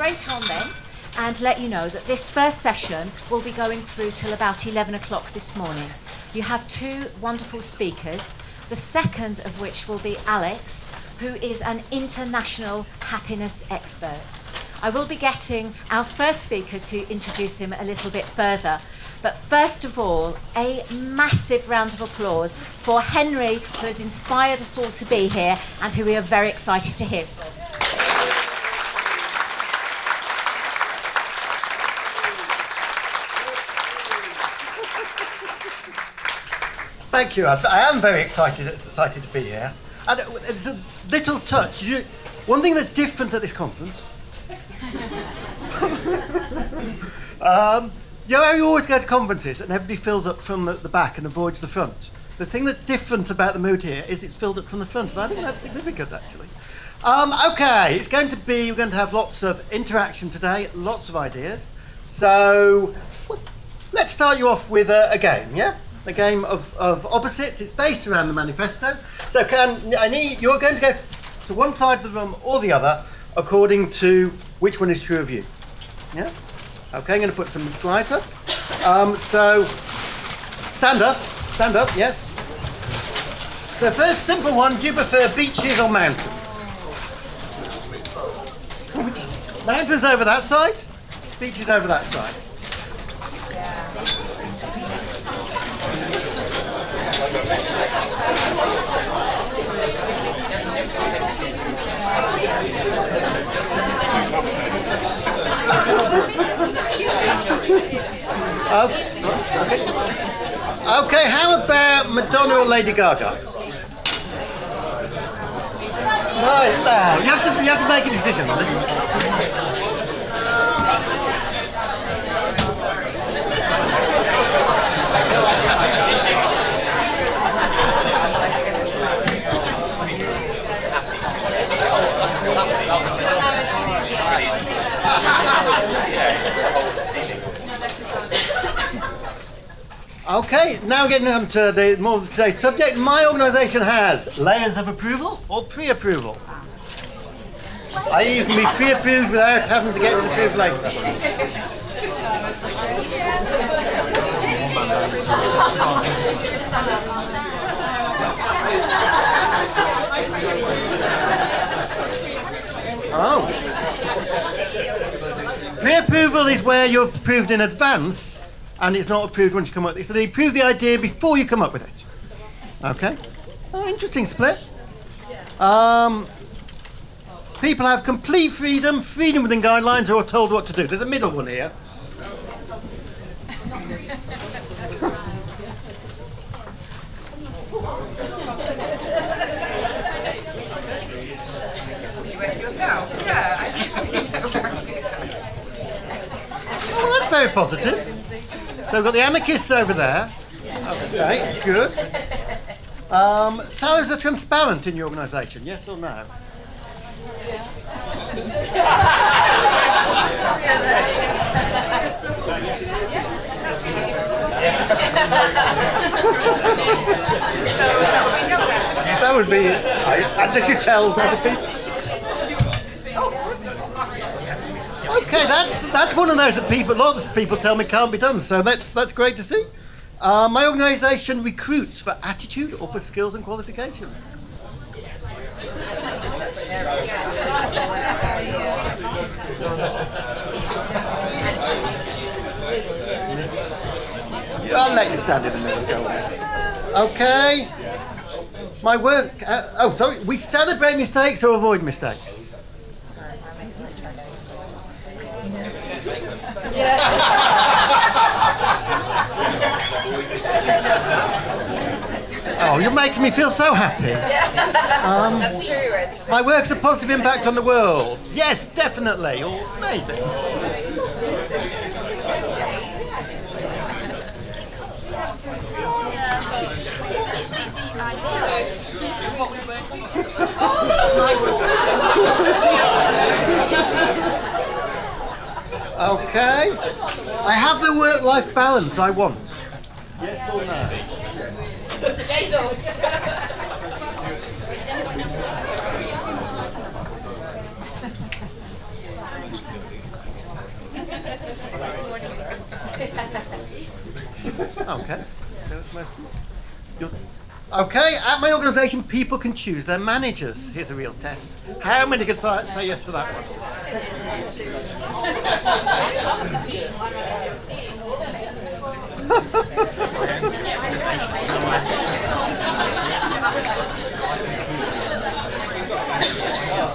straight on then and let you know that this first session will be going through till about 11 o'clock this morning. You have two wonderful speakers, the second of which will be Alex, who is an international happiness expert. I will be getting our first speaker to introduce him a little bit further. But first of all, a massive round of applause for Henry, who has inspired us all to be here and who we are very excited to hear from. Thank you. I am very excited to be here. And it's a little touch. One thing that's different at this conference. You know how you always go to conferences and everybody fills up from the back and avoids the front? The thing that's different about the mood here is it's filled up from the front, and I think that's significant, actually. Okay, we're going to have lots of interaction today, lots of ideas. So let's start you off with a game, yeah? A game of opposites. It's based around the manifesto. So you're going to go to one side of the room or the other according to which one is true of you. Yeah? Okay, I'm going to put some slides up. So, stand up, yes. The first simple one, do you prefer beaches or mountains? Mountains over that side, beaches over that side. Okay, how about Madonna or Lady Gaga? Right, now you have to make a decision. Okay, now getting on to the more of today's subject. My organisation has layers of approval or pre-approval. You can be pre-approved without having to get approved later. Oh. Pre-approval is where you're approved in advance and it's not approved once you come up with it. So they approve the idea before you come up with it. Okay? Oh, interesting split. People have complete freedom within guidelines, or are told what to do. There's a middle one here. Yourself? Yeah. Oh, that's very positive. So we've got the anarchists over there. Okay, good. Salaries are transparent in your organisation, yes or no? That would be unless you tell other people. Okay, that's one of those that lots of people tell me can't be done, so that's great to see. My organisation recruits for attitude or for skills and qualifications. I'll let you stand in the middle. Go on. Okay. My work. Sorry. We celebrate mistakes or avoid mistakes. Oh, you're making me feel so happy. That's true, actually. My work's a positive impact on the world. Yes, definitely, or maybe. Okay. I have the work-life balance I want. Yes or no? Okay. Okay, at my organisation, people can choose their managers. Here's a real test. How many can say yes to that one?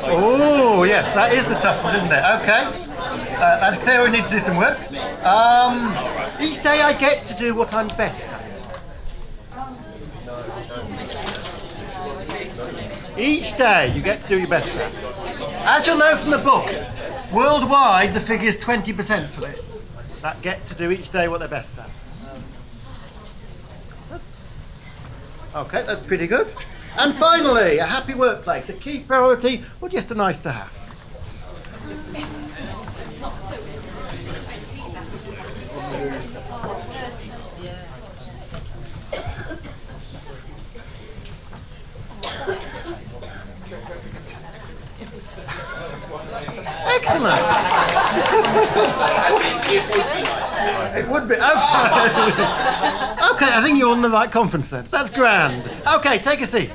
Oh, yes, that is the tough one, isn't it? Okay. That's clear, we need to do some work. Each day I get to do what I'm best at. Each day you get to do your best at. As you'll know from the book, worldwide the figure is 20% for this. That get to do each day what they're best at. Okay, that's pretty good. And finally, a happy workplace, a key priority or just a nice to have? Excellent. It would be. Okay. Okay, I think you're on the right conference then. That's grand. Okay, take a seat.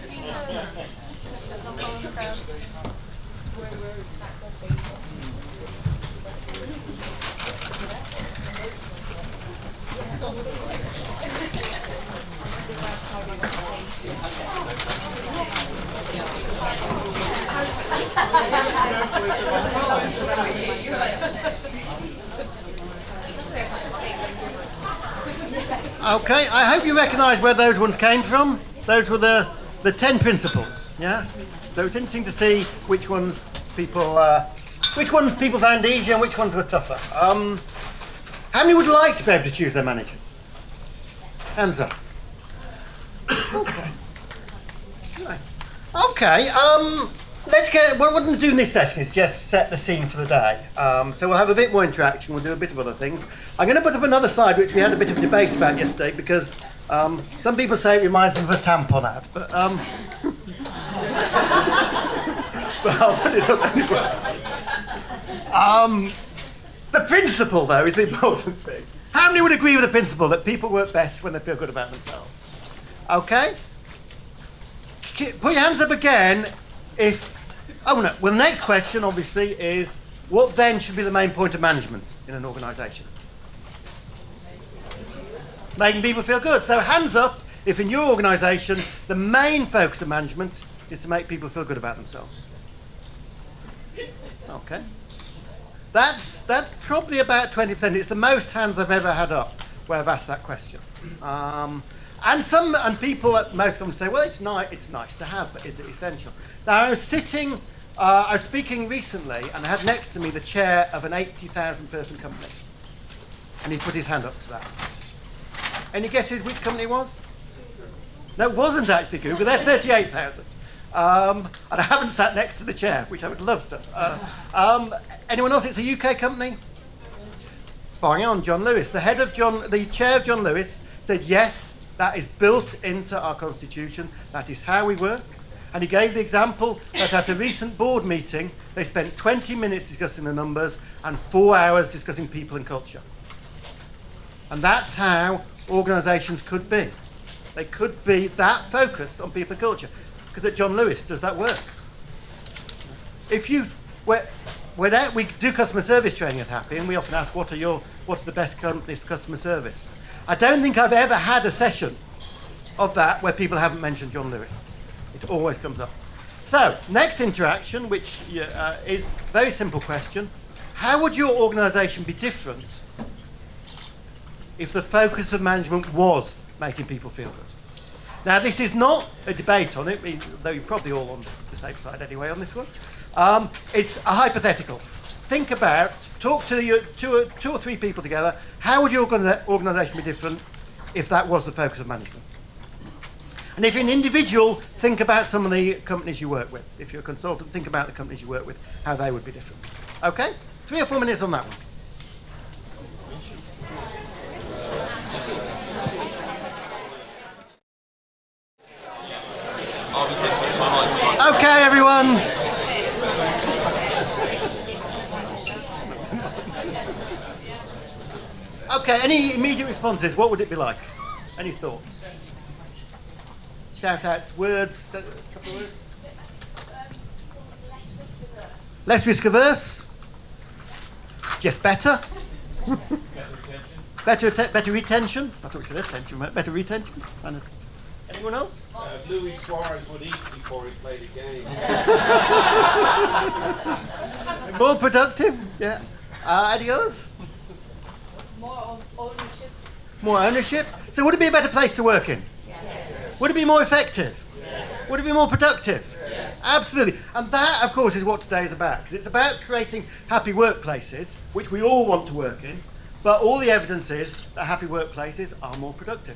Okay, I hope you recognise where those ones came from. Those were the 10 principles, yeah? So it's interesting to see which ones people found easier and which ones were tougher. How many would like to be able to choose their managers? Hands up. Okay. Nice. Okay, let's get, what we're going to do in this session is just set the scene for the day. So we'll have a bit more interaction, we'll do a bit of other things. I'm going to put up another slide which we had a bit of debate about yesterday because some people say it reminds them of a tampon ad, but but I'll put it up anyway. The principle though is the important thing. How many would agree with the principle that people work best when they feel good about themselves? Okay? Put your hands up again if... Oh no, well the next question obviously is what then should be the main point of management in an organisation? Making people feel good. So hands up if in your organisation the main focus of management is to make people feel good about themselves. Okay. That's probably about 20%. It's the most hands I've ever had up where I've asked that question. And people at most come and say, well, it's nice to have, but is it essential? Now, I was speaking recently, and I had next to me the chair of an 80,000 person company. And he put his hand up to that. Any guesses which company it was? No, it wasn't actually Google, they're 38,000. And I haven't sat next to the chair, which I would love to. Anyone else? It's a UK company? Bang on, John Lewis. The chair of John Lewis said, yes, that is built into our constitution. That is how we work. And he gave the example that at a recent board meeting, they spent 20 minutes discussing the numbers and 4 hours discussing people and culture. And that's how organisations could be. They could be that focused on people and culture. Because at John Lewis, does that work? We do customer service training at Happy, and we often ask, what are the best companies for customer service? I don't think I've ever had a session of that where people haven't mentioned John Lewis. It always comes up. So, next interaction, which is a very simple question. How would your organisation be different if the focus of management was making people feel good? Now, this is not a debate on it, though you're probably all on the safe side anyway on this one. It's a hypothetical. Think about, talk to your two or three people together. How would your organisation be different if that was the focus of management? And if you're an individual, think about some of the companies you work with. If you're a consultant, think about the companies you work with, how they would be different. Okay? 3 or 4 minutes on that one. Okay, everyone. Okay, any immediate responses? What would it be like? Any thoughts? Shout-outs, words, a couple of words? Less risk averse? Just better? Better retention? I thought we said attention, right? Better retention? Anyone else? Louis Suarez would eat before he played a game. More productive? Yeah. Any others? More ownership. More ownership? So would it be a better place to work in? Yes. Would it be more effective? Yes. Would it be more productive? Yes. Absolutely. And that, of course, is what today is about. Because it's about creating happy workplaces, which we all want to work in, but all the evidence is that happy workplaces are more productive.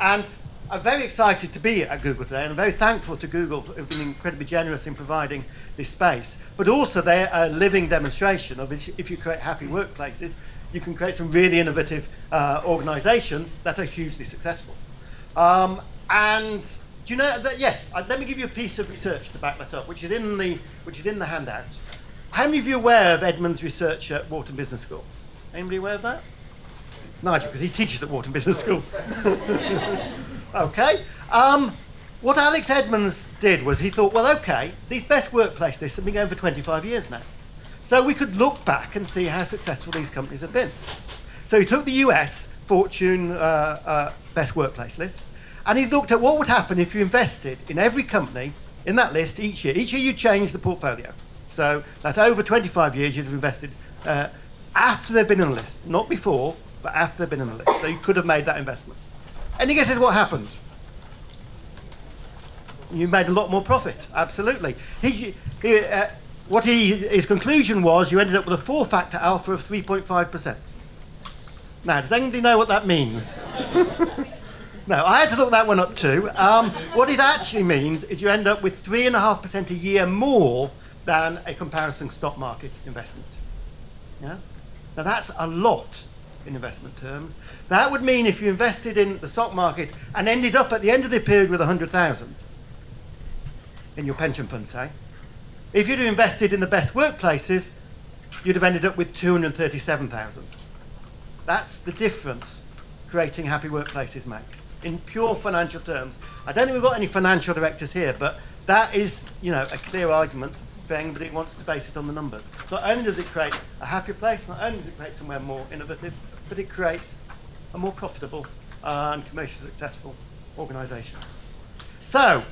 And I'm very excited to be at Google today, and I'm very thankful to Google for being incredibly generous in providing this space. But also they're a living demonstration of if you create happy workplaces, you can create some really innovative organisations that are hugely successful. And do you know that? Yes. Let me give you a piece of research to back that up, which is in the handout. How many of you are aware of Edmund's research at Wharton Business School? Anybody aware of that? Nigel, because he teaches at Wharton Business School. Okay. What Alex Edmonds did was he thought, well, okay, these best workplace lists have been going for 25 years now. So we could look back and see how successful these companies have been. So he took the US Fortune best workplace list, and he looked at what would happen if you invested in every company in that list each year. Each year you change the portfolio. So that over 25 years you'd have invested after they've been on the list, not before, but after they've been on the list. So you could have made that investment. Any guesses what happened? You made a lot more profit, absolutely. His conclusion was you ended up with a 4-factor alpha of 3.5%. Now, does anybody know what that means? No, I had to look that one up too. What it actually means is you end up with 3.5% a year more than a comparison stock market investment. Yeah? Now that's a lot in investment terms. That would mean if you invested in the stock market and ended up at the end of the period with 100,000 in your pension fund, say, if you'd have invested in the best workplaces, you'd have ended up with 237,000. That's the difference creating happy workplaces makes in pure financial terms. I don't think we've got any financial directors here, but that is, a clear argument for anybody who wants to base it on the numbers. Not only does it create a happier place, not only does it create somewhere more innovative, but it creates a more profitable and commercially successful organisation. So,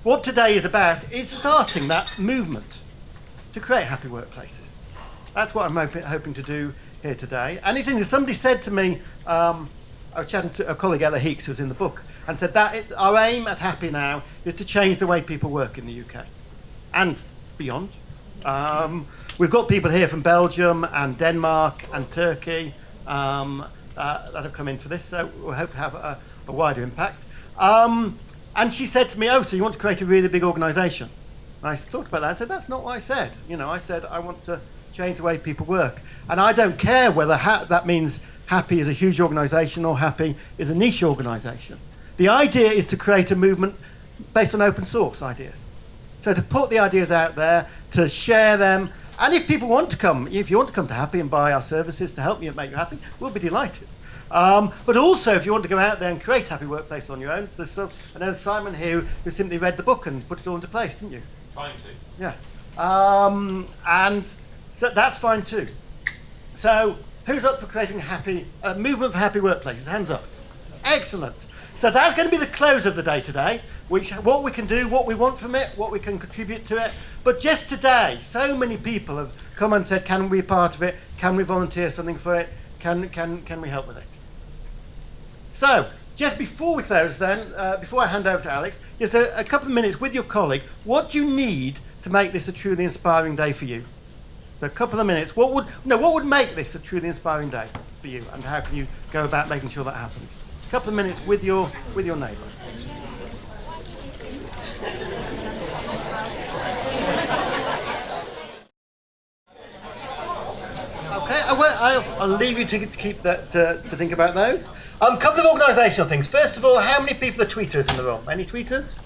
what today is about is starting that movement to create happy workplaces. That's what I'm hoping to do here today. And it's interesting, somebody said to me, I was chatting to a colleague, Ella Heeks, who was in the book, and said that our aim at Happy Now is to change the way people work in the UK and beyond. We've got people here from Belgium and Denmark and Turkey that have come in for this, so we hope to have a wider impact. And she said to me, oh, so you want to create a really big organisation? And I thought about that and said, that's not what I said. I said, I want to change the way people work. And I don't care whether that means Happy is a huge organisation or Happy is a niche organisation. The idea is to create a movement based on open source ideas. So to put the ideas out there, to share them, and if people want to come, if you want to come to Happy and buy our services to help you and make you happy, we'll be delighted. But also, if you want to go out there and create happy workplace on your own, I know Simon here who simply read the book and put it all into place, didn't you? Trying to. Yeah. And so that's fine too. So who's up for creating a movement for happy workplaces? Hands up. Excellent. So that's going to be the close of the day today, what we can do, what we want from it, what we can contribute to it. But just today, so many people have come and said, can we be part of it? Can we volunteer something for it? Can we help with it? So, just before we close then, before I hand over to Alex, just a couple of minutes with your colleague. What do you need to make this a truly inspiring day for you? So a couple of minutes. What would make this a truly inspiring day for you, and how can you go about making sure that happens? A couple of minutes with your neighbour. Okay, I'll leave you to keep that to think about those. A couple of organisational things. First of all, how many people are tweeters in the room? Any tweeters?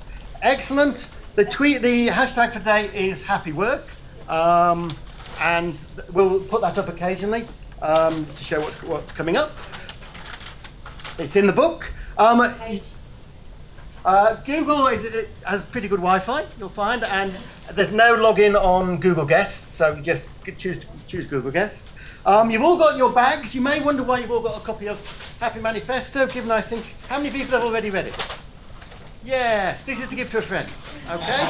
Excellent. The hashtag for today is Happy Work, and we'll put that up occasionally to show what's coming up. It's in the book. Google it has pretty good Wi-Fi, you'll find, and there's no login on Google Guest, so you just choose Google Guest. You've all got your bags. You may wonder why you've all got a copy of Happy Manifesto, given I think, how many people have already read it? Yes, this is to give to a friend, okay?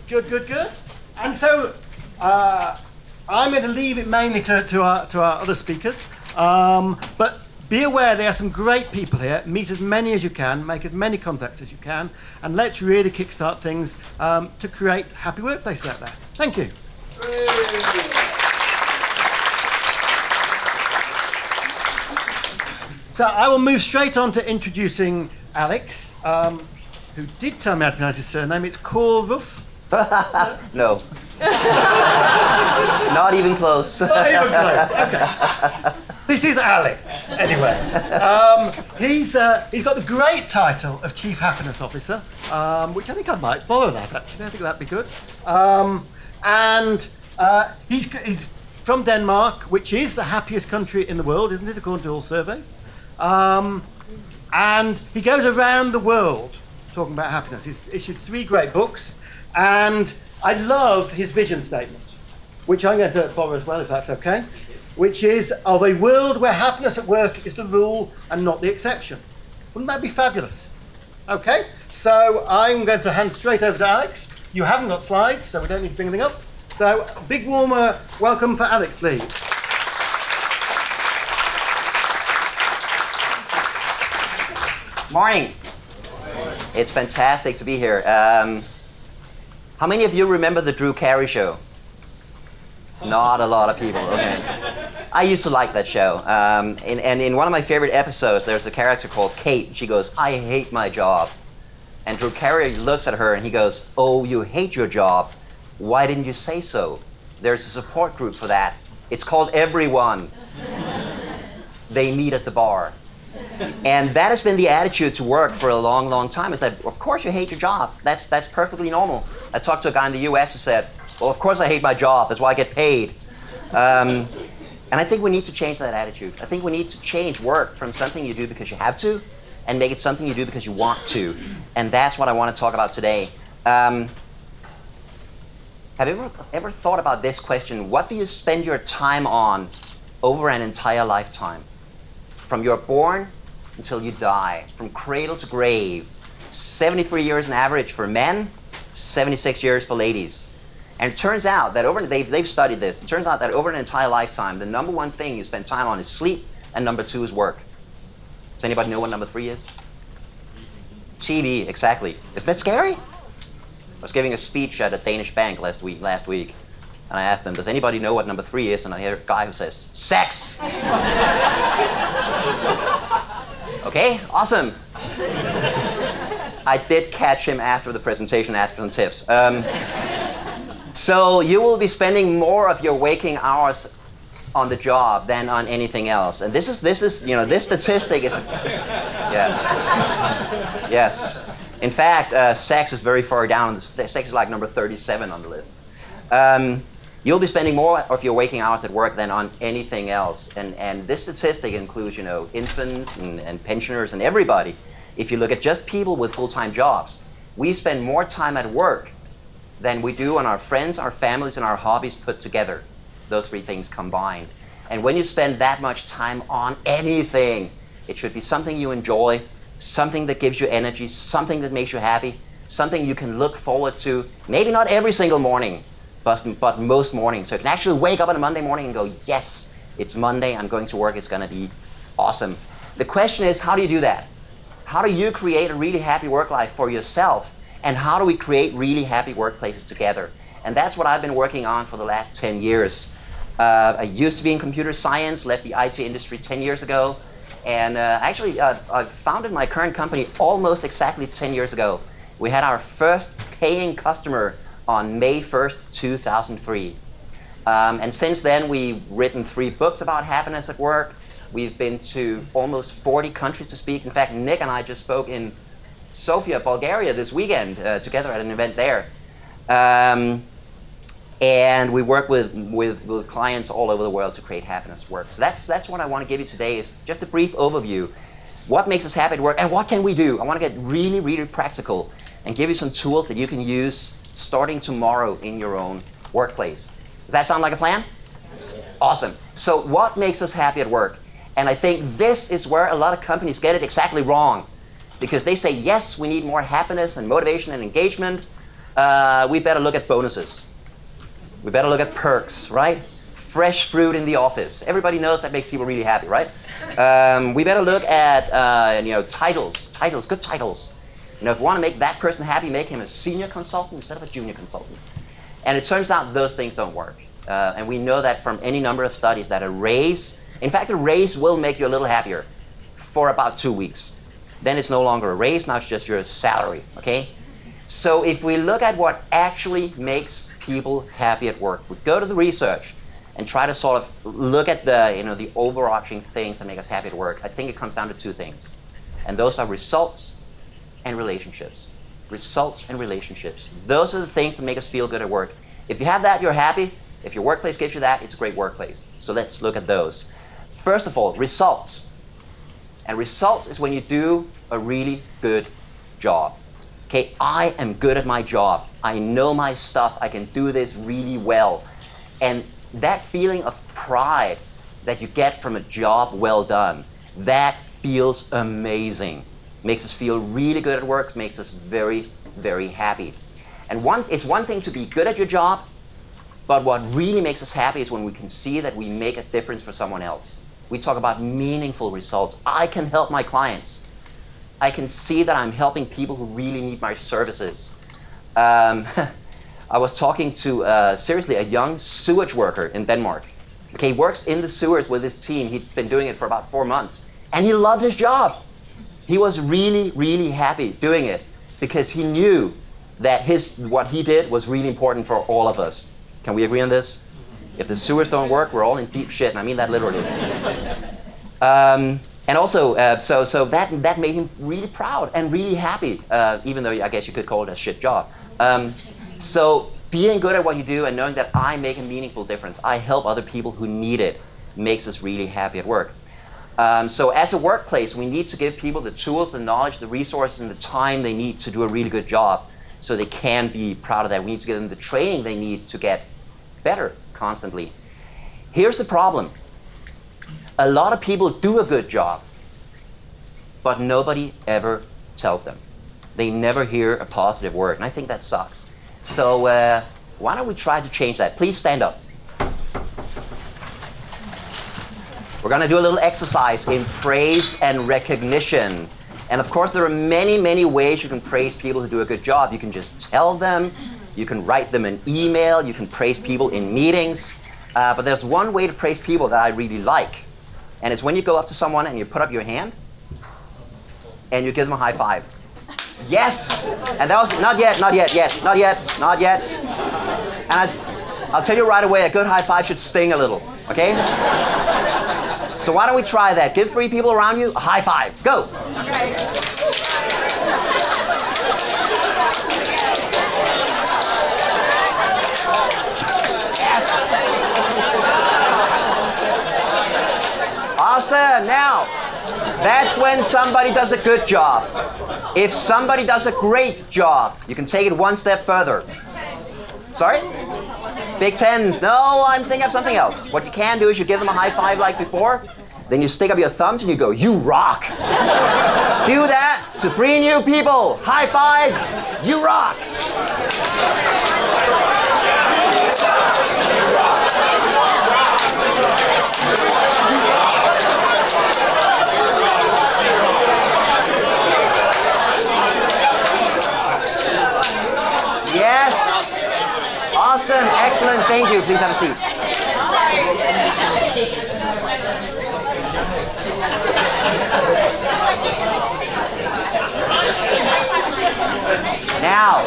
Good. And so, I'm going to leave it mainly to our other speakers, but be aware there are some great people here. Meet as many as you can, make as many contacts as you can, and let's really kickstart things to create happy workplaces out there. Thank you. So I will move straight on to introducing Alex, who did tell me how to pronounce his surname. It's Kjerulf. No. Not even close. Not even close. Okay. This is Alex, anyway. He's got the great title of Chief Happiness Officer, which I think I might borrow that, actually. I think that'd be good. He's from Denmark, which is the happiest country in the world, isn't it, according to all surveys? And he goes around the world talking about happiness. He's issued 3 great books, and I love his vision statement, which I'm going to borrow as well, if that's okay, which is of a world where happiness at work is the rule and not the exception. Wouldn't that be fabulous? Okay, so I'm going to hand straight over to Alex. You haven't got slides, so we don't need to bring anything up. So, a big warm welcome for Alex, please. Morning. It's fantastic to be here. How many of you remember the Drew Carey show? Not a lot of people, okay. I used to like that show. And in one of my favorite episodes, there's a character called Kate. She goes, "I hate my job." And Drew Carey looks at her and he goes, "Oh, you hate your job. Why didn't you say so? There's a support group for that. It's called Everyone. They meet at the bar." And that has been the attitude to work for a long, long time, is that, of course, you hate your job. That's perfectly normal. I talked to a guy in the US who said, "Well, of course I hate my job. That's why I get paid." And I think we need to change that attitude. I think we need to change work from something you do because you have to and make it something you do because you want to. And that's what I want to talk about today. Have you ever thought about this question? What do you spend your time on over an entire lifetime? From you're born until you die, from cradle to grave. 73 years on average for men, 76 years for ladies. And it turns out that they've studied this. It turns out that over an entire lifetime, the number 1 thing you spend time on is sleep, and number 2 is work. Does anybody know what number 3 is? TV, exactly. Isn't that scary? I was giving a speech at a Danish bank last week, and I asked them, "Does anybody know what number 3 is?" And I hear a guy who says, "Sex." Okay, awesome. I did catch him after the presentation, asked for some tips. So you will be spending more of your waking hours on the job than on anything else. And this is this statistic is, yes. In fact, sex is very far down. Sex is like number 37 on the list. You'll be spending more of your waking hours at work than on anything else. And this statistic includes, infants and pensioners and everybody. If you look at just people with full-time jobs, we spend more time at work than we do on our friends, our families, and our hobbies put together. Those 3 things combined. And when you spend that much time on anything, it should be something you enjoy, something that gives you energy, something that makes you happy, something you can look forward to, maybe not every single morning, but most mornings. So you can actually wake up on a Monday morning and go, "Yes, it's Monday, I'm going to work, it's going to be awesome." The question is, how do you do that? How do you create a really happy work life for yourself? And how do we create really happy workplaces together? And that's what I've been working on for the last 10 years. I used to be in computer science, left the IT industry 10 years ago, and I founded my current company almost exactly 10 years ago. We had our first paying customer on May 1st, 2003. And since then, we've written 3 books about happiness at work. We've been to almost 40 countries to speak. In fact, Nick and I just spoke in Sofia, Bulgaria this weekend together at an event there. And we work with clients all over the world to create happiness at work. So that's what I want to give you today, is just a brief overview. What makes us happy at work, and what can we do? I want to get really, really practical and give you some tools that you can use starting tomorrow in your own workplace. Does that sound like a plan? Awesome. So what makes us happy at work? And I think this is where a lot of companies get it exactly wrong. Because they say, yes, we need more happiness and motivation and engagement. We better look at bonuses. We better look at perks, right? Fresh fruit in the office. Everybody knows that makes people really happy, right? We better look at titles, good titles. If we want to make that person happy, make him a senior consultant instead of a junior consultant. And it turns out those things don't work. And we know that from any number of studies that a raise, in fact, a raise will make you a little happier for about 2 weeks. Then it's no longer a raise, now it's just your salary, okay? So if we look at what actually makes people happy at work, we go to the research and try to sort of look at the overarching things that make us happy at work. I think it comes down to 2 things. And those are results and relationships. Results and relationships. Those are the things that make us feel good at work. If you have that, you're happy. If your workplace gives you that, it's a great workplace. So let's look at those. First of all, results. And results is when you do a really good job. Okay, I am good at my job. I know my stuff. I can do this really well. And that feeling of pride that you get from a job well done, that feels amazing. Makes us feel really good at work, makes us very, very happy. And it's one thing to be good at your job, but what really makes us happy is when we can see that we make a difference for someone else. We talk about meaningful results. I can help my clients. I can see that I'm helping people who really need my services. I was talking to, seriously, a young sewage worker in Denmark. Okay, he works in the sewers with his team. He'd been doing it for about 4 months. And he loved his job. He was really, really happy doing it because he knew that what he did was really important for all of us. Can we agree on this? If the sewers don't work, we're all in deep shit, and I mean that literally. And also, so that made him really proud and really happy, even though I guess you could call it a shit job. So being good at what you do and knowing that I make a meaningful difference, I help other people who need it, makes us really happy at work. So as a workplace, we need to give people the tools, the knowledge, the resources, and the time they need to do a really good job so they can be proud of that. We need to give them the training they need to get better constantly. Here's the problem. A lot of people do a good job, but nobody ever tells them. They never hear a positive word, and I think that sucks. So why don't we try to change that? Please stand up. We're going to do a little exercise in praise and recognition. And of course, there are many, many ways you can praise people who do a good job. You can just tell them. You can write them an email. You can praise people in meetings. But there's one way to praise people that I really like. And it's when you go up to someone and you put up your hand and you give them a high five. Yes! And that was not yet, not yet, yet, not yet, not yet. And I'll tell you right away, a good high five should sting a little, okay? So why don't we try that? Give 3 people around you a high five. Go! Okay. Awesome. Now, that's when somebody does a good job. If somebody does a great job, you can take it one step further. Sorry? Big Tens. No, I'm thinking of something else. What you can do is you give them a high five like before. Then you stick up your thumbs and you go, you rock. Do that to 3 new people. High five. You rock. Yes. Awesome. Excellent. Thank you. Please have a seat. Now,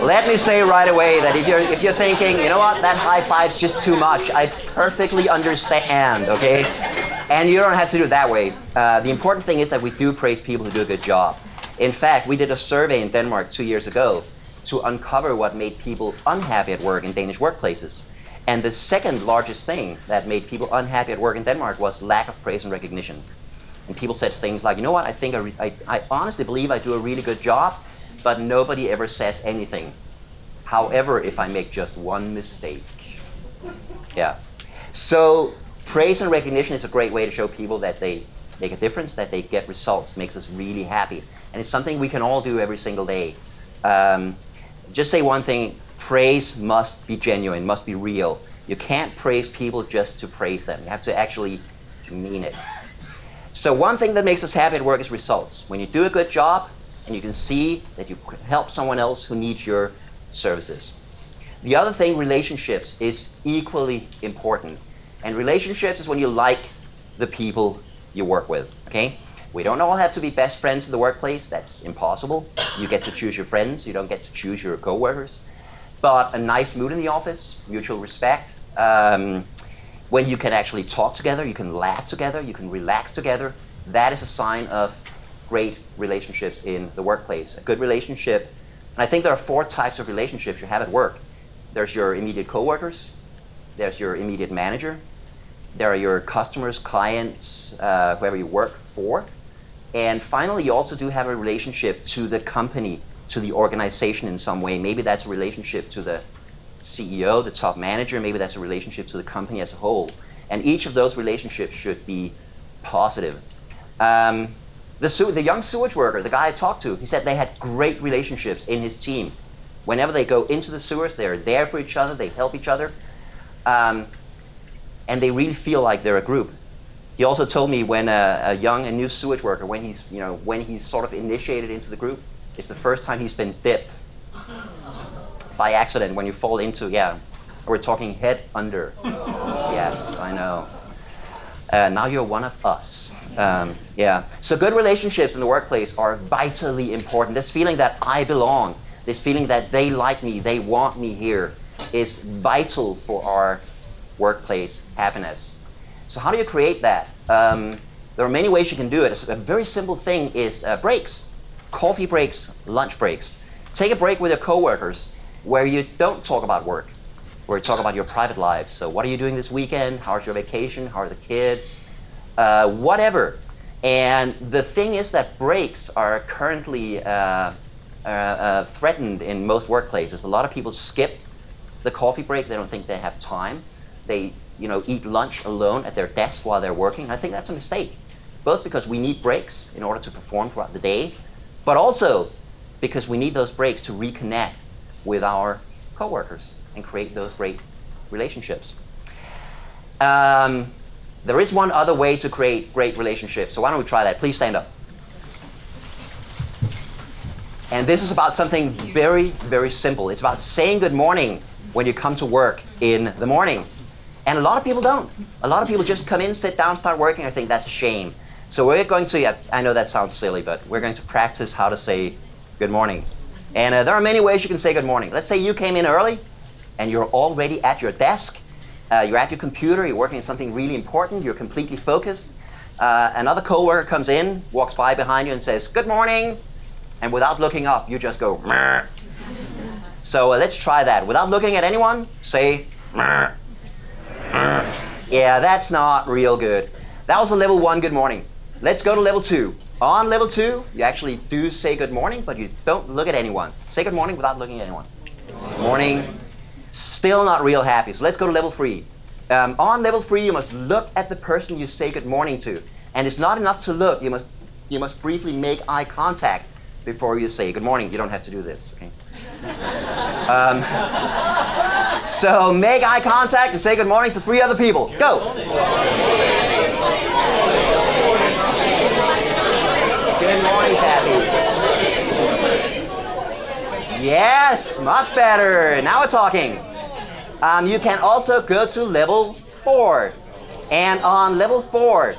let me say right away that if you're thinking, you know what, that high five's just too much, I perfectly understand, okay? And you don't have to do it that way. The important thing is that we do praise people who do a good job. In fact, we did a survey in Denmark 2 years ago, to uncover what made people unhappy at work in Danish workplaces. And the second largest thing that made people unhappy at work in Denmark was lack of praise and recognition. And people said things like, you know what, I think I honestly believe I do a really good job, but nobody ever says anything. However, if I make just one mistake. Yeah. So praise and recognition is a great way to show people that they make a difference, that they get results, makes us really happy. And it's something we can all do every single day. Just say one thing, praise must be genuine, must be real. You can't praise people just to praise them. You have to actually mean it. So one thing that makes us happy at work is results. When you do a good job and you can see that you help someone else who needs your services. The other thing, relationships, is equally important. And relationships is when you like the people you work with, okay? We don't all have to be best friends in the workplace. That's impossible. You get to choose your friends. You don't get to choose your coworkers. But a nice mood in the office, mutual respect, when you can actually talk together, you can laugh together, you can relax together, that is a sign of great relationships in the workplace. A good relationship, and I think there are 4 types of relationships you have at work. There's your immediate coworkers, there's your immediate manager, there are your customers, clients, whoever you work for, and finally you also do have a relationship to the company, to the organization in some way. Maybe that's a relationship to the CEO, the top manager, maybe that's a relationship to the company as a whole. And each of those relationships should be positive. The young sewage worker, the guy I talked to, he said they had great relationships in his team. Whenever they go into the sewers, they're there for each other, they help each other, and they really feel like they're a group. He also told me when a young and new sewage worker, when he's sort of initiated into the group, it's the first time he's been dipped by accident when you fall into, we're talking head under. Yes, I know. Now you're one of us. So good relationships in the workplace are vitally important. This feeling that I belong, this feeling that they like me, they want me here, is vital for our workplace happiness. So how do you create that? There are many ways you can do it. A very simple thing is breaks. Coffee breaks, lunch breaks. Take a break with your coworkers where you don't talk about work, where you talk about your private lives. So what are you doing this weekend? How's your vacation? How are the kids? Whatever. And the thing is that breaks are currently threatened in most workplaces. A lot of people skip the coffee break. They don't think they have time. They eat lunch alone at their desk while they're working. I think that's a mistake, both because we need breaks in order to perform throughout the day, but also because we need those breaks to reconnect with our coworkers and create those great relationships. There is one other way to create great relationships, so why don't we try that? Please stand up. And this is about something very, very simple. It's about saying good morning when you come to work in the morning. And a lot of people don't. A lot of people just come in, sit down, start working. I think that's a shame. So we're going to, I know that sounds silly, but we're going to practice how to say good morning. And there are many ways you can say good morning. Let's say you came in early and you're already at your desk. You're at your computer, you're working on something really important, you're completely focused. Another coworker comes in, walks by behind you and says, good morning. And without looking up, you just go, meh. So let's try that. Without looking at anyone, say, meh. Yeah, that's not real good. That was a level 1 good morning. Let's go to level 2. On level 2, you actually do say good morning, but you don't look at anyone. Say good morning without looking at anyone. Good morning. Still not real happy. So let's go to level 3. On level 3, you must look at the person you say good morning to. And it's not enough to look. You must briefly make eye contact before you say good morning. You don't have to do this, okay? So make eye contact and say good morning to 3 other people. Go. Good morning, Kathy. Yes, much better. Now we're talking. You can also go to level 4. And on level 4,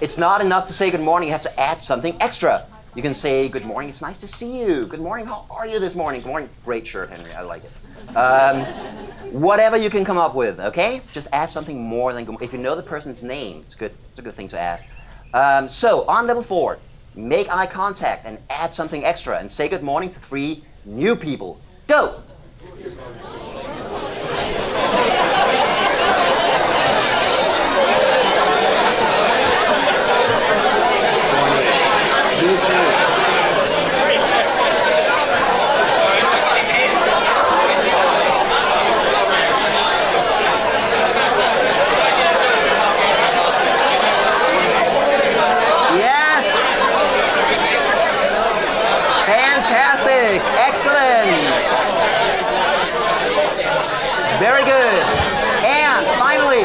it's not enough to say good morning. You have to add something extra. You can say, good morning, it's nice to see you. Good morning, how are you this morning? Good morning, great shirt, Henry, I like it. Whatever you can come up with, okay? Just add something more than good morning. If you know the person's name, it's good. It's a good thing to add. So on level 4, make eye contact and add something extra and say good morning to 3 new people. Go. You too. Yes. Fantastic. Excellent. Very good. And finally,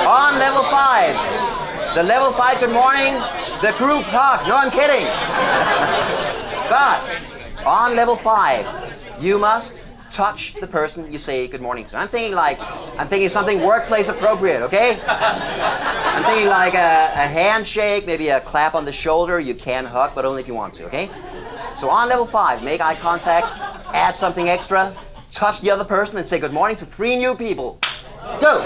on level 5, the level 5 good morning, the group hug. No, I'm kidding. But on level 5, you must touch the person you say good morning to. I'm thinking something workplace appropriate, okay? I'm thinking like a handshake, maybe a clap on the shoulder. You can hug, but only if you want to, okay? So on level 5, make eye contact, add something extra, touch the other person and say good morning to 3 new people. Go!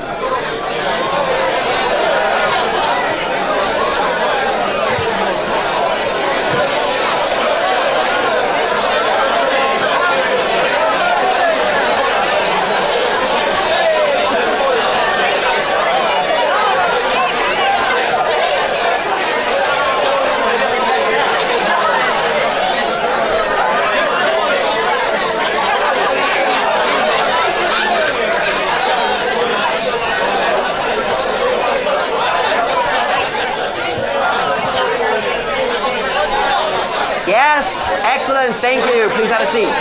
Yes, excellent, thank you. Please have a seat.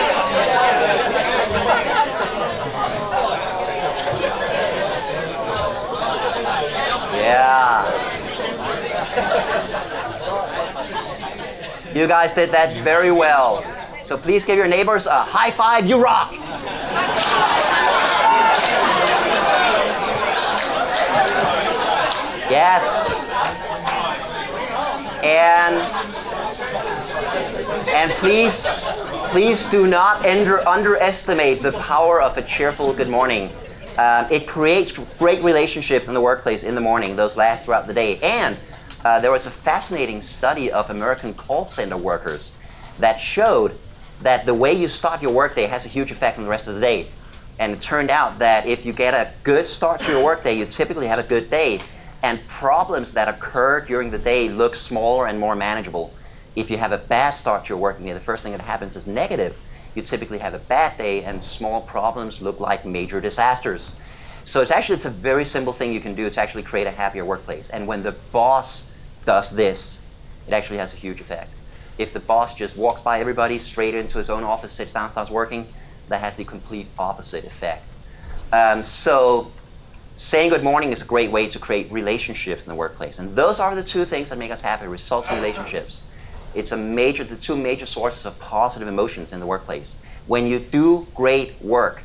Yeah. You guys did that very well. So please give your neighbors a high five, you rock. Yes. And please do not underestimate the power of a cheerful good morning. It creates great relationships in the workplace in the morning. Those last throughout the day. And there was a fascinating study of American call center workers that showed that the way you start your workday has a huge effect on the rest of the day. And it turned out that if you get a good start to your workday, you typically have a good day. And problems that occur during the day look smaller and more manageable. If you have a bad start to your working day, the first thing that happens is negative. You typically have a bad day and small problems look like major disasters. So it's a very simple thing you can do to actually create a happier workplace. And when the boss does this, it actually has a huge effect. If the boss just walks by everybody straight into his own office, sits down, starts working, that has the complete opposite effect. So saying good morning is a great way to create relationships in the workplace. And those are the 2 things that make us happy, results and relationships. It's the 2 major sources of positive emotions in the workplace. When you do great work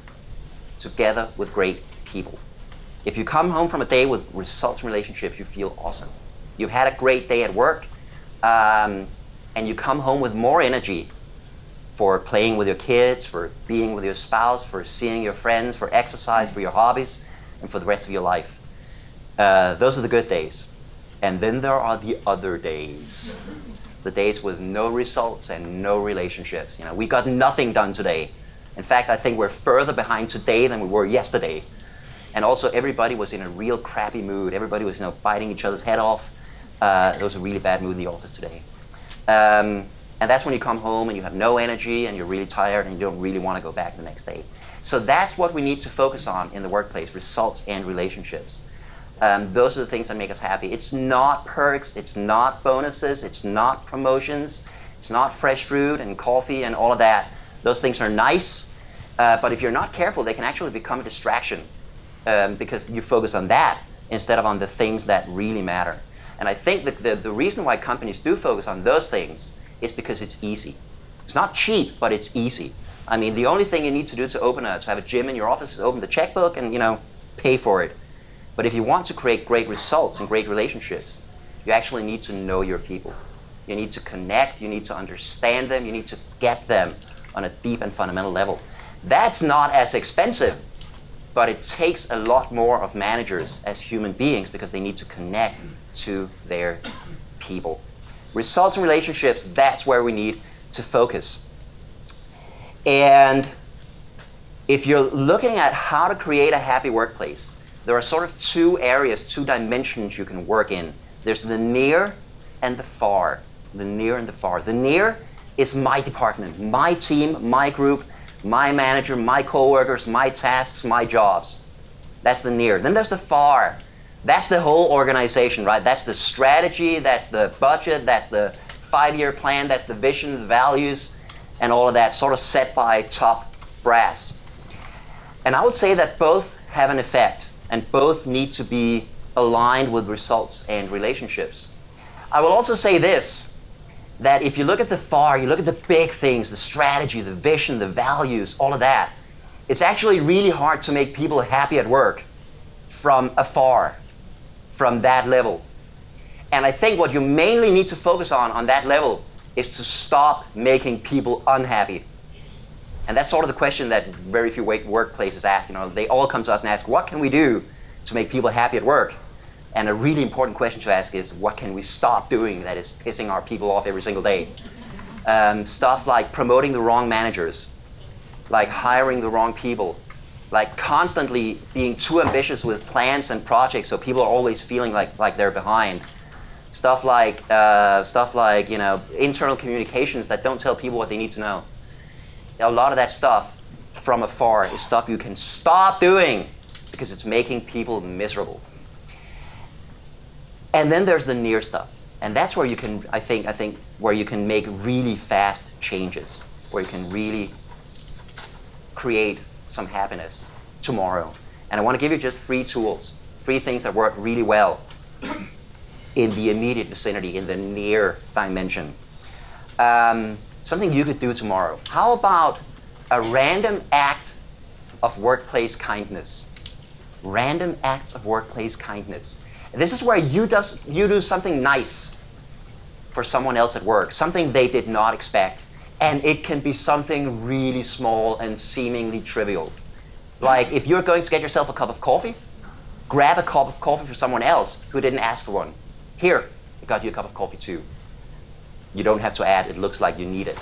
together with great people. If you come home from a day with results and relationships, you feel awesome. You've had a great day at work, and you come home with more energy for playing with your kids, for being with your spouse, for seeing your friends, for exercise, for your hobbies, and for the rest of your life. Those are the good days. And then there are the other days. The days with no results and no relationships. We got nothing done today. In fact, I think we're further behind today than we were yesterday. And also everybody was in a real crappy mood. Everybody was biting each other's head off. There was a really bad mood in the office today. And that's when you come home and you have no energy and you're really tired and you don't really want to go back the next day. So that's what we need to focus on in the workplace, results and relationships. Those are the things that make us happy. It's not perks, it's not bonuses, it's not promotions, it's not fresh fruit and coffee and all of that. Those things are nice, but if you're not careful, they can actually become a distraction because you focus on that instead of on the things that really matter. And I think that the reason why companies do focus on those things is because it's easy. It's not cheap, but it's easy. I mean, the only thing you need to do to have a gym in your office is open the checkbook and, pay for it. But if you want to create great results and great relationships, you actually need to know your people. You need to connect, you need to understand them, you need to get them on a deep and fundamental level. That's not as expensive, but it takes a lot more of managers as human beings because they need to connect to their people. Results and relationships, that's where we need to focus. And if you're looking at how to create a happy workplace, there are sort of two areas, two dimensions you can work in. There's the near and the far. The near and the far. The near is my department, my team, my group, my manager, my coworkers, my tasks, my jobs. That's the near. Then there's the far. That's the whole organization, right? That's the strategy, that's the budget, that's the 5-year plan, that's the vision, the values, and all of that sort of set by top brass. And I would say that both have an effect, and both need to be aligned with results and relationships. I will also say this, that if you look at the far, you look at the big things, the strategy, the vision, the values, all of that, it's actually really hard to make people happy at work from afar, from that level. And I think what you mainly need to focus on that level is to stop making people unhappy. And that's sort of the question that very few workplaces ask. You know, they all come to us and ask, what can we do to make people happy at work? And a really important question to ask is, what can we stop doing that is pissing our people off every single day? Stuff like promoting the wrong managers, like hiring the wrong people, like constantly being too ambitious with plans and projects so people are always feeling like they're behind. Stuff like you know, internal communications that don't tell people what they need to know. A lot of that stuff from afar is stuff you can stop doing because it's making people miserable. And then there's the near stuff, and that's where you can, I think, where you can make really fast changes, where you can really create some happiness tomorrow. And I want to give you just 3 tools, 3 things that work really well in the immediate vicinity, in the near dimension. Something you could do tomorrow. How about a random act of workplace kindness? Random acts of workplace kindness. And this is where you do something nice for someone else at work, something they did not expect. And it can be something really small and seemingly trivial. Like if you're going to get yourself a cup of coffee, grab a cup of coffee for someone else who didn't ask for one. Here, I got you a cup of coffee too. You don't have to add, it looks like you need it.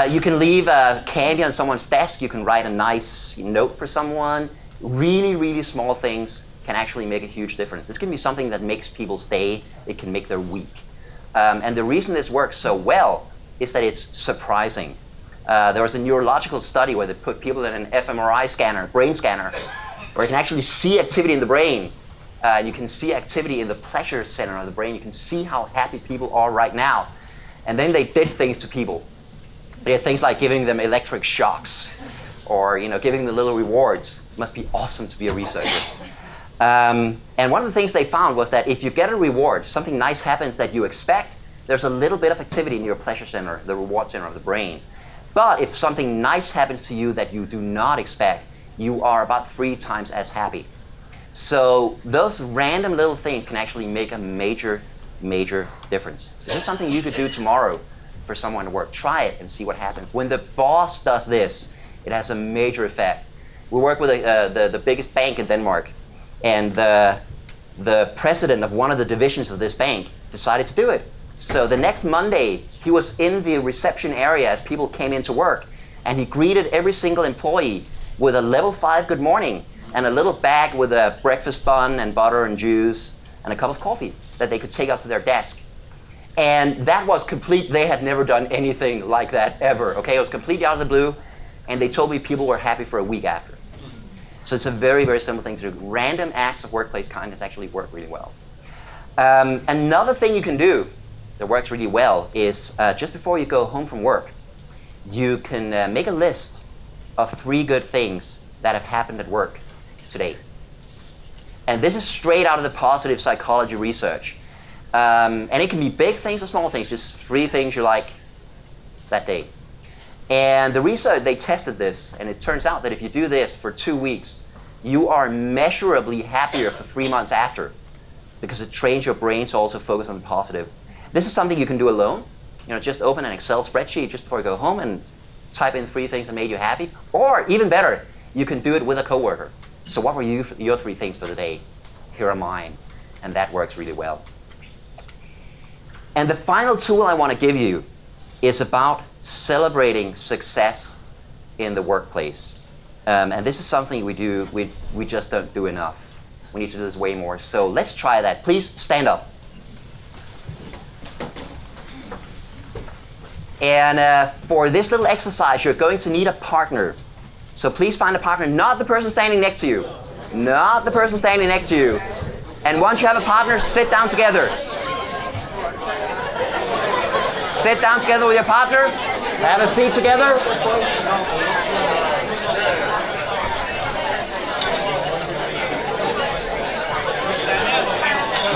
You can leave candy on someone's desk. You can write a nice note for someone. Really, really small things can actually make a huge difference. This can be something that makes people stay. It can make their week. And the reason this works so well is that it's surprising. There was a neurological study where they put people in an fMRI scanner, brain scanner, where you can actually see activity in the brain. You can see activity in the pleasure center of the brain. You can see how happy people are right now. And then they did things to people. They did things like giving them electric shocks, or giving them little rewards. It must be awesome to be a researcher. And one of the things they found was that if you get a reward, something nice happens that you expect, there's a little bit of activity in your pleasure center, the reward center of the brain. But if something nice happens to you that you do not expect, you are about 3 times as happy. So those random little things can actually make a major, major difference. This is something you could do tomorrow for someone at work. Try it and see what happens. When the boss does this, it has a major effect. We work with the biggest bank in Denmark, and the president of one of the divisions of this bank decided to do it. So the next Monday, he was in the reception area as people came into work, and he greeted every single employee with a level 5 good morning and a little bag with a breakfast bun and butter and juice and a cup of coffee that they could take up to their desk. And that was complete. They had never done anything like that ever. Okay, it was completely out of the blue, and they told me people were happy for a week after. So it's a very, very simple thing to do. Random acts of workplace kindness actually work really well. Another thing you can do that works really well is just before you go home from work, you can make a list of 3 good things that have happened at work today. And this is straight out of the positive psychology research. And it can be big things or small things, just 3 things you like that day. And the research, they tested this, and it turns out that if you do this for 2 weeks, you are measurably happier for 3 months after, because it trains your brain to also focus on the positive. This is something you can do alone. Just open an Excel spreadsheet just before you go home and type in 3 things that made you happy. Or even better, you can do it with a coworker. So what were your 3 things for the day? Here are mine. And that works really well. And the final tool I want to give you is about celebrating success in the workplace. And this is something we just don't do enough. We need to do this way more. So let's try that. Please stand up. And for this little exercise, you're going to need a partner. So please find a partner, not the person standing next to you. Not the person standing next to you. And once you have a partner, sit down together. Sit down together with your partner. Have a seat together.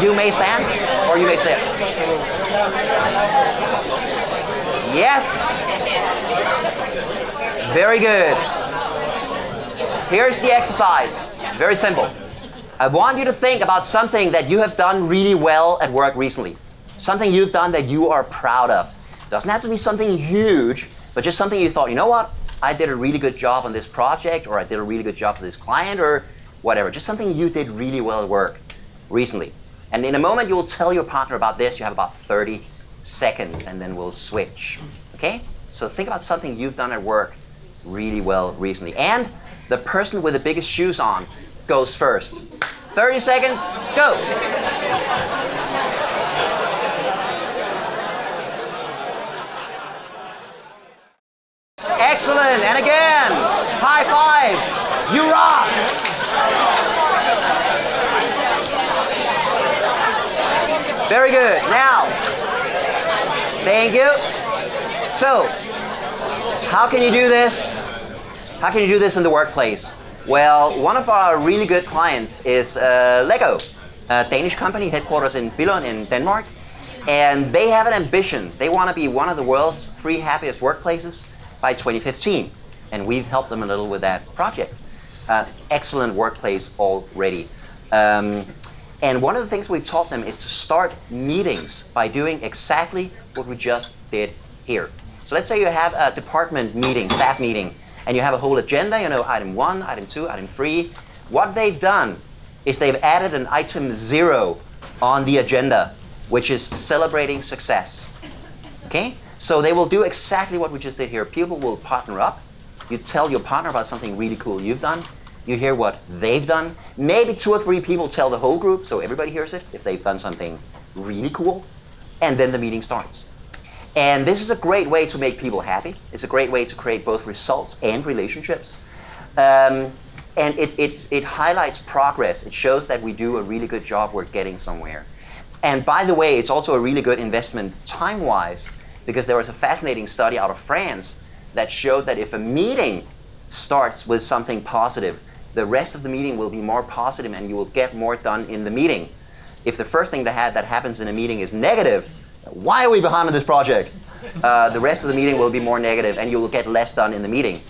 You may stand, or you may sit. Yes. Very good. Here's the exercise. Very simple. I want you to think about something that you have done really well at work recently. Something you've done that you are proud of. Doesn't have to be something huge, but just something you thought, you know what? I did a really good job on this project, or I did a really good job for this client, or whatever. Just something you did really well at work recently. And in a moment, you will tell your partner about this. You have about 30 seconds, and then we'll switch. Okay? So think about something you've done at work really well recently. And the person with the biggest shoes on goes first. 30 seconds, go. Excellent, and again, high five. You rock. Very good. Now, thank you. So, how can you do this? How can you do this in the workplace? Well, one of our really good clients is Lego, a Danish company headquarters in Billund in Denmark. And they have an ambition. They want to be one of the world's 3 happiest workplaces by 2015. And we've helped them a little with that project. Excellent workplace already. And one of the things we taught them is to start meetings by doing exactly what we just did here. So let's say you have a department meeting, staff meeting, and you have a whole agenda, you know, item 1, item 2, item 3. What they've done is they've added an item 0 on the agenda, which is celebrating success. Okay? So they will do exactly what we just did here. People will partner up. You tell your partner about something really cool you've done. You hear what they've done. Maybe 2 or 3 people tell the whole group, so everybody hears it if they've done something really cool. And then the meeting starts. And this is a great way to make people happy. It's a great way to create both results and relationships. And it highlights progress. It shows that we do a really good job, we're getting somewhere. And by the way, it's also a really good investment time-wise, because there was a fascinating study out of France that showed that if a meeting starts with something positive, the rest of the meeting will be more positive and you will get more done in the meeting. If the first thing that happens in a meeting is negative, why are we behind on this project? The rest of the meeting will be more negative and you will get less done in the meeting.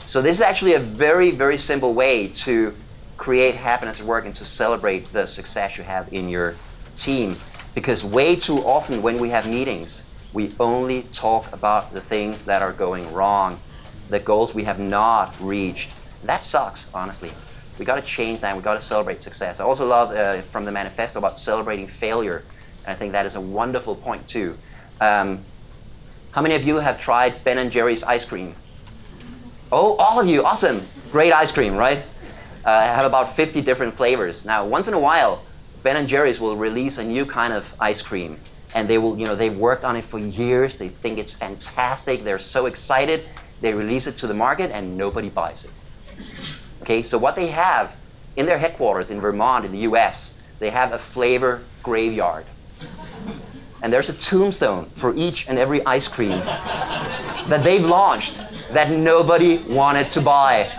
So this is actually a very, very simple way to create happiness at work and to celebrate the success you have in your team. Because way too often when we have meetings, we only talk about the things that are going wrong, the goals we have not reached. That sucks, honestly. We got to change that. We got to celebrate success. I also love from the manifesto about celebrating failure. And I think that is a wonderful point too. How many of you have tried Ben & Jerry's ice cream? Oh, all of you, awesome. Great ice cream, right? I have about 50 different flavors. Now, once in a while, Ben & Jerry's will release a new kind of ice cream. And they will, they've worked on it for years. They think it's fantastic. They're so excited. They release it to the market and nobody buys it. Okay, so what they have in their headquarters in Vermont in the US, they have a flavor graveyard. And there's a tombstone for each and every ice cream that they've launched that nobody wanted to buy.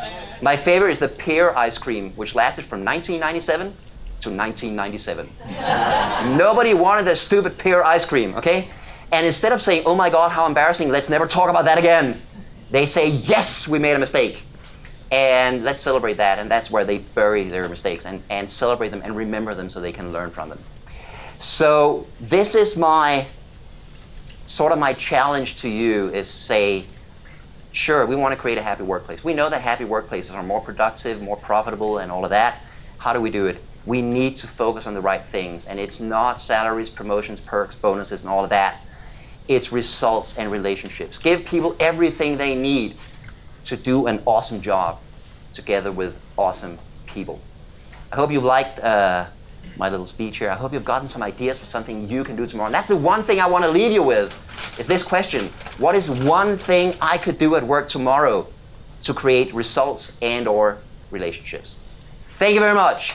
My favorite is the pear ice cream, which lasted from 1997 to 1997. Nobody wanted this stupid pear ice cream, okay? And instead of saying, oh my God, how embarrassing, let's never talk about that again, they say, yes, we made a mistake. And let's celebrate that. And that's where they bury their mistakes and celebrate them and remember them so they can learn from them. So this is my challenge to you is say, sure, we want to create a happy workplace. We know that happy workplaces are more productive, more profitable, and all of that. How do we do it? We need to focus on the right things. And it's not salaries, promotions, perks, bonuses, and all of that. It's results and relationships. Give people everything they need to do an awesome job together with awesome people. I hope you liked my little speech here. I hope you've gotten some ideas for something you can do tomorrow. And that's the one thing I want to leave you with, is this question. What is one thing I could do at work tomorrow to create results and or relationships? Thank you very much.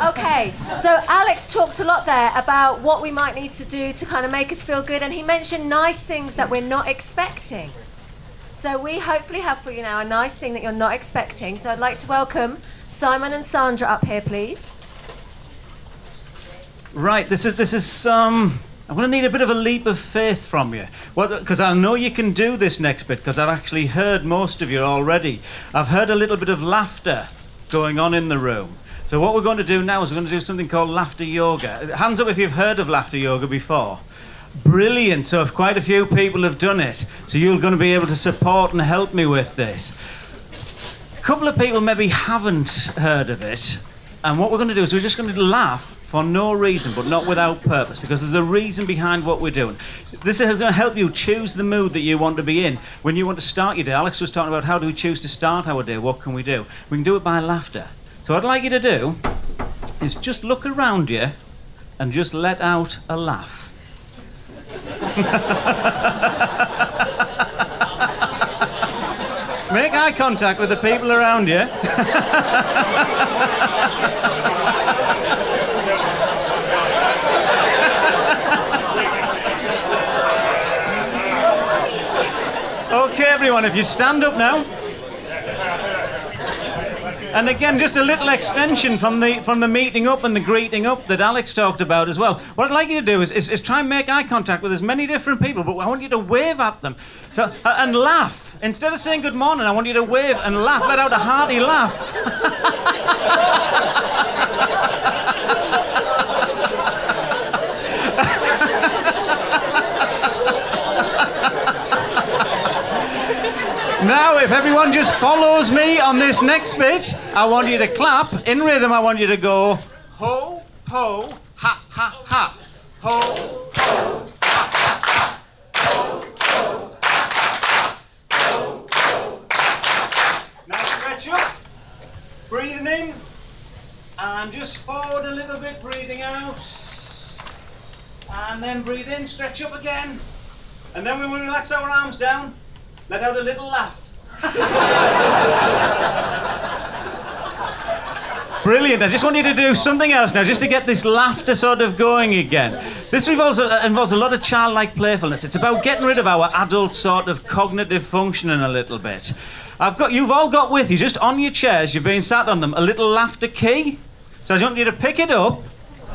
Okay, so Alex talked a lot there about what we might need to do to kind of make us feel good, and he mentioned nice things that we're not expecting. So we hopefully have for you now a nice thing that you're not expecting. So I'd like to welcome Simon and Sandra up here, please. Right, this is I'm going to need a bit of a leap of faith from you. Because I know you can do this next bit, because I've actually heard most of you already. I've heard a little bit of laughter going on in the room. So what we're going to do now is we're going to do something called laughter yoga. Hands up if you've heard of laughter yoga before. Brilliant. So if quite a few people have done it, so you're going to be able to support and help me with this. A couple of people maybe haven't heard of it. And what we're going to do is we're just going to laugh for no reason, but not without purpose, because there's a reason behind what we're doing. This is going to help you choose the mood that you want to be in when you want to start your day. Alex was talking about how do we choose to start our day, what can we do? We can do it by laughter. So what I'd like you to do is just look around you and just let out a laugh. Make eye contact with the people around you. Okay, everyone, if you stand up now. And again, just a little extension from the meeting up and the greeting up that Alex talked about as well. What I'd like you to do is try and make eye contact with as many different people, but I want you to wave at them and laugh. Instead of saying good morning, I want you to wave and laugh. Let out a hearty laugh. Now, if everyone just follows me on this next bit, I want you to clap. In rhythm, I want you to go ho, ho, ha, ha, ha. Ho, ho, ha, ha, ha. Ho, ho, ha, ha. Ho, ho, ha. Now stretch up. Breathing in. And just forward a little bit, breathing out. And then breathe in, stretch up again. And then when we relax our arms down, let out a little laugh. Brilliant. I just want you to do something else now, just to get this laughter sort of going again. This involves a lot of childlike playfulness. It's about getting rid of our adult sort of cognitive functioning a little bit. You've all got with you, just on your chairs, you've been sat on them, a little laughter key. So I just want you to pick it up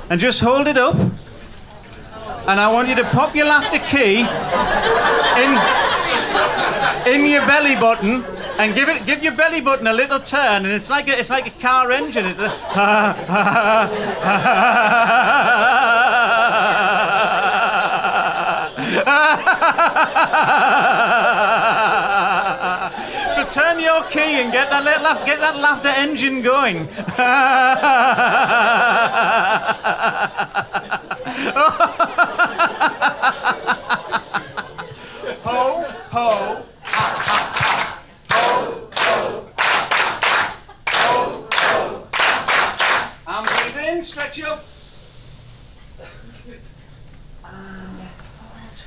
and just hold it up. And I want you to pop your laughter key in your belly button and give your belly button a little turn, and it's like a car engine. So turn your key and get that laughter engine going. Ho, ho, ha, ha, ha. Ho, ho, ha, ha. Ho, ho, ha, ha. And breathe in, stretch up. And out.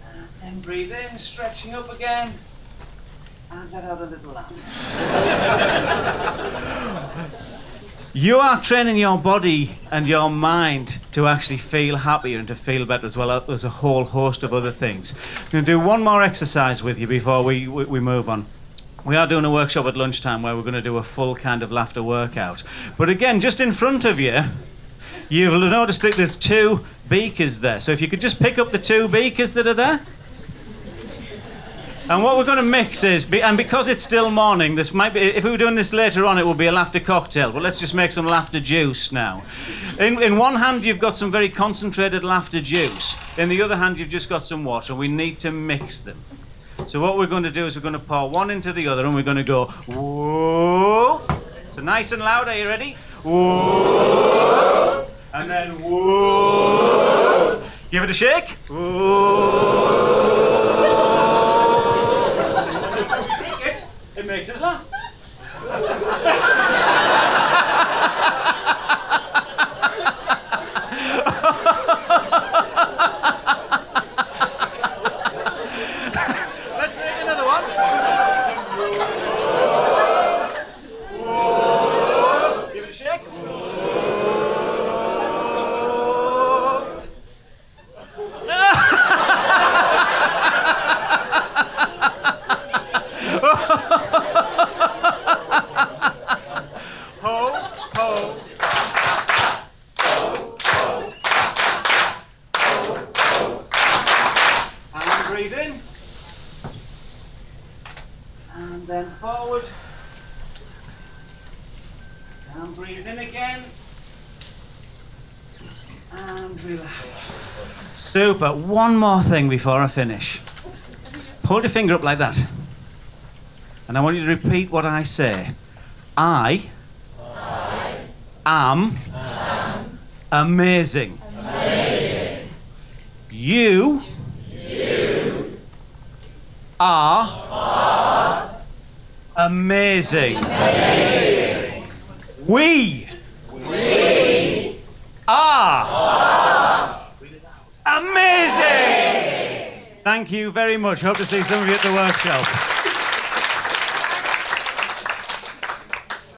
And then breathe in, stretching up again. And let out a little laugh. You are training your body and your mind to actually feel happier and to feel better, as well as a whole host of other things. I'm going to do one more exercise with you before we move on. We are doing a workshop at lunchtime where we're going to do a full kind of laughter workout. But again, just in front of you, you'll notice that there's 2 beakers there. So if you could just pick up the 2 beakers that are there. And what we're going to mix is, and because it's still morning, this might be, if we were doing this later on, it would be a laughter cocktail. But let's just make some laughter juice now. In one hand, you've got some very concentrated laughter juice. In the other hand, you've just got some water. We need to mix them. So what we're going to do is we're going to pour one into the other, and we're going to go, whoa. So nice and loud, are you ready? Whoa. And then, whoa. Give it a shake. Whoa. It makes us laugh. Let's make another one. Whoa. Give it a shake. Breathe in, and then forward, and breathe in again, and relax. Super. One more thing before I finish. Hold your finger up like that, and I want you to repeat what I say. I am amazing. You are amazing. We are amazing. Thank you very much. Hope to see some of you at the workshop.